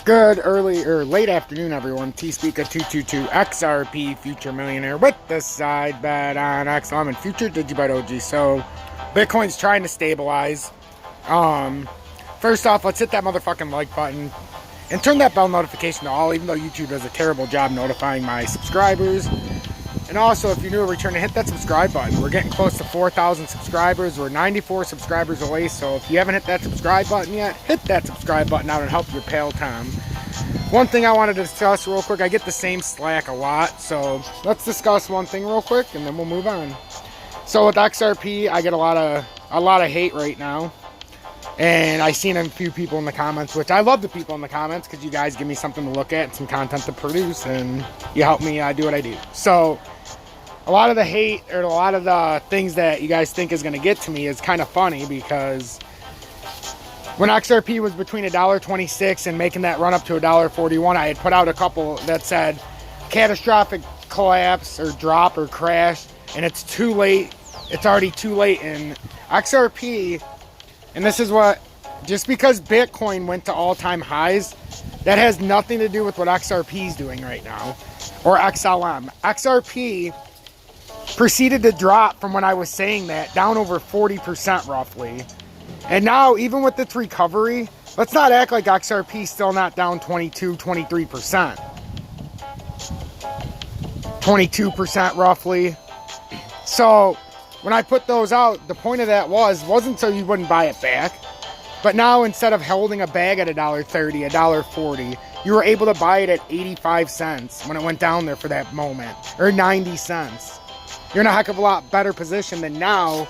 Good early or late afternoon, everyone. T-Speaker 222 XRP Future Millionaire with the side bet on XLM and Future Digibet OG. So, Bitcoin's trying to stabilize. First off, let's hit that motherfucking like button and turn that bell notification to all, even though YouTube does a terrible job notifying my subscribers. And also, if you're new or returning, hit that subscribe button. We're getting close to 4,000 subscribers. We're 94 subscribers away. So if you haven't hit that subscribe button yet, hit that subscribe button out and help your pal Tom. One thing I wanted to discuss real quick, I get the same slack a lot. So let's discuss one thing real quick and then we'll move on. So with XRP, I get a lot of hate right now. And I seen a few people in the comments, which I love the people in the comments because you guys give me something to look at and some content to produce, and you help me do what I do. So a lot of the hate or a lot of the things that you guys think is going to get to me is kind of funny, because when XRP was between $1.26 and making that run up to $1.41, I had put out a couple that said catastrophic collapse or drop or crash, and it's too late. It's already too late. And XRP, and this is what, just because Bitcoin went to all-time highs, that has nothing to do with what XRP is doing right now, or XLM. XRP proceeded to drop from when I was saying that, down over 40% roughly. And now, even with its recovery, let's not act like XRP is still not down 22, 23%. 22% roughly. So when I put those out, the point of that wasn't so you wouldn't buy it back. But now, instead of holding a bag at $1.30, $1.40, you were able to buy it at 85 cents when it went down there for that moment, or 90 cents. You're in a heck of a lot better position than now.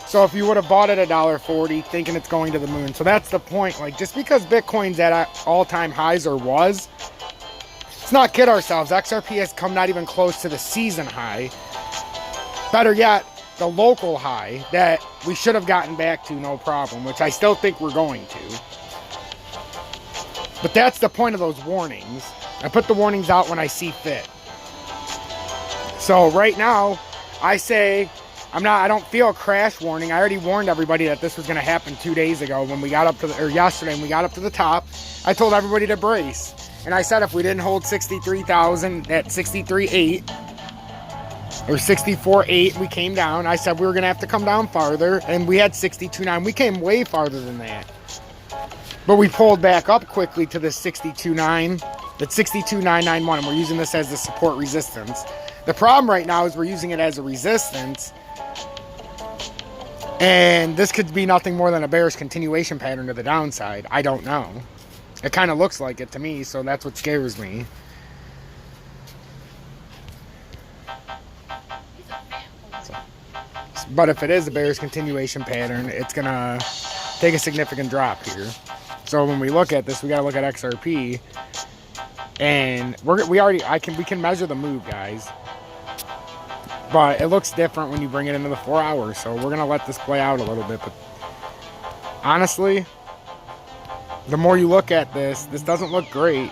So if you would have bought it at $1.40 thinking it's going to the moon. So that's the point. Like, just because Bitcoin's at all-time highs, or was, let's not kid ourselves. XRP has come not even close to the season high. Better yet, the local high that we should have gotten back to no problem, which I still think we're going to. But that's the point of those warnings. I put the warnings out when I see fit. So right now, I say I don't feel a crash warning. I already warned everybody that this was going to happen 2 days ago when we got up to the, or yesterday when we got up to the top. I told everybody to brace. And I said if we didn't hold 63,000 at 63.8 or 64.8, we came down. I said we were going to have to come down farther, and we had 62.9. We came way farther than that. But we pulled back up quickly to the 62.9, that's 62.991, and we're using this as the support resistance. The problem right now is we're using it as a resistance, and this could be nothing more than a bearish continuation pattern to the downside. I don't know. It kind of looks like it to me, so that's what scares me. But if it is a bearish continuation pattern, it's going to take a significant drop here. So when we look at this, we got to look at XRP, and we can measure the move, guys. But it looks different when you bring it into the 4 hours. So we're going to let this play out a little bit. But honestly, the more you look at this doesn't look great.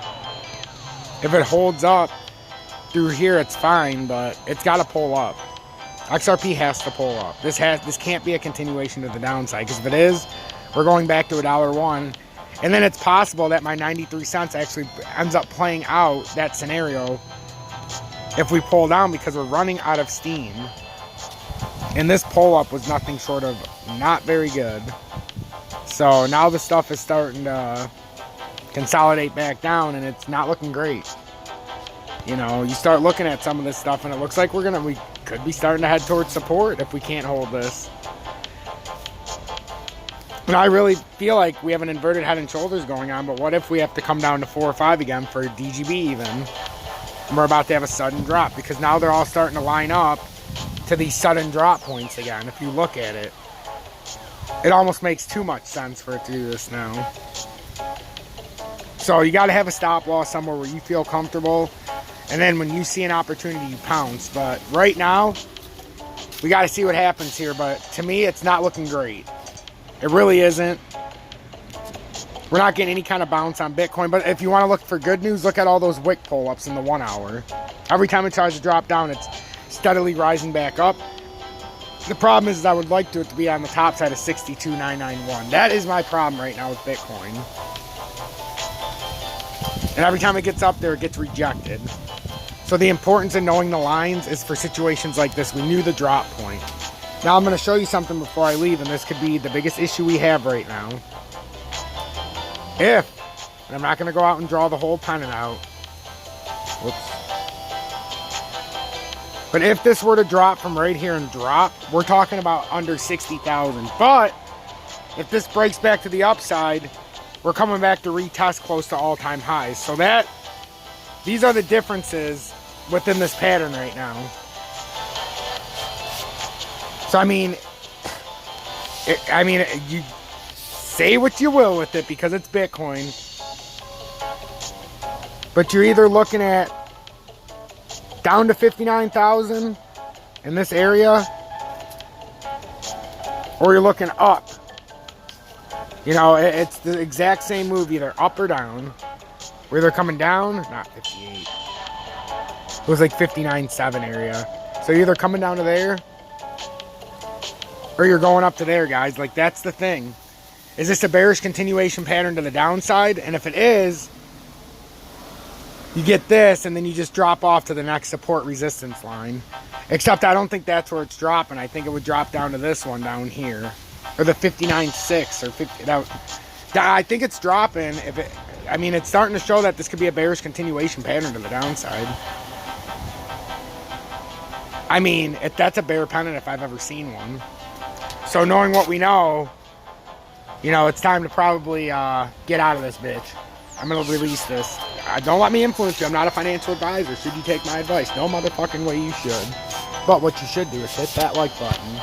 If it holds up through here, it's fine, but it's got to pull up. XRP has to pull up. This can't be a continuation to the downside, because if it is, we're going back to $1.01. And then it's possible that my 93 cents actually ends up playing out that scenario if we pull down, because we're running out of steam. And this pull up was nothing short of not very good. So now the stuff is starting to consolidate back down, and it's not looking great. You know, you start looking at some of this stuff, and it looks like we could be starting to head towards support if we can't hold this. And I really feel like we have an inverted head and shoulders going on, but what if we have to come down to 4 or 5 again for DGB even? And we're about to have a sudden drop, because now they're all starting to line up to these sudden drop points again. If you look at it, it almost makes too much sense for it to do this now. So you got to have a stop loss somewhere where you feel comfortable, and then when you see an opportunity, you pounce. But right now, we got to see what happens here. But to me, it's not looking great. It really isn't. We're not getting any kind of bounce on Bitcoin. But if you want to look for good news, look at all those wick pull-ups in the 1 hour. Every time it tries to drop down, it's steadily rising back up. The problem is I would like it to be on the top side of 62,991. That is my problem right now with Bitcoin. And every time it gets up there, it gets rejected. So the importance of knowing the lines is for situations like this. We knew the drop point. Now I'm going to show you something before I leave, and this could be the biggest issue we have right now. And I'm not going to go out and draw the whole pennant out. Whoops. But if this were to drop from right here and drop, we're talking about under 60,000. But if this breaks back to the upside, we're coming back to retest close to all-time highs. So these are the differences within this pattern right now. So I mean, you say what you will with it because it's Bitcoin, but you're either looking at down to 59,000 in this area, or you're looking up. You know, it's the exact same move, either up or down. We're either coming down, not 58. It was like 59.7 area. So you're either coming down to there, or you're going up to there, guys. Like, that's the thing. Is this a bearish continuation pattern to the downside? And if it is, you get this, and then you just drop off to the next support resistance line. Except I don't think that's where it's dropping. I think it would drop down to this one down here. Or the 59.6 or 50. I think it's dropping. I mean, it's starting to show that this could be a bearish continuation pattern to the downside. I mean, that's a bear pennant if I've ever seen one. So knowing what we know, you know, it's time to probably get out of this bitch. I'm going to release this. Don't let me influence you. I'm not a financial advisor. Should you take my advice? No motherfucking way you should. But what you should do is hit that like button.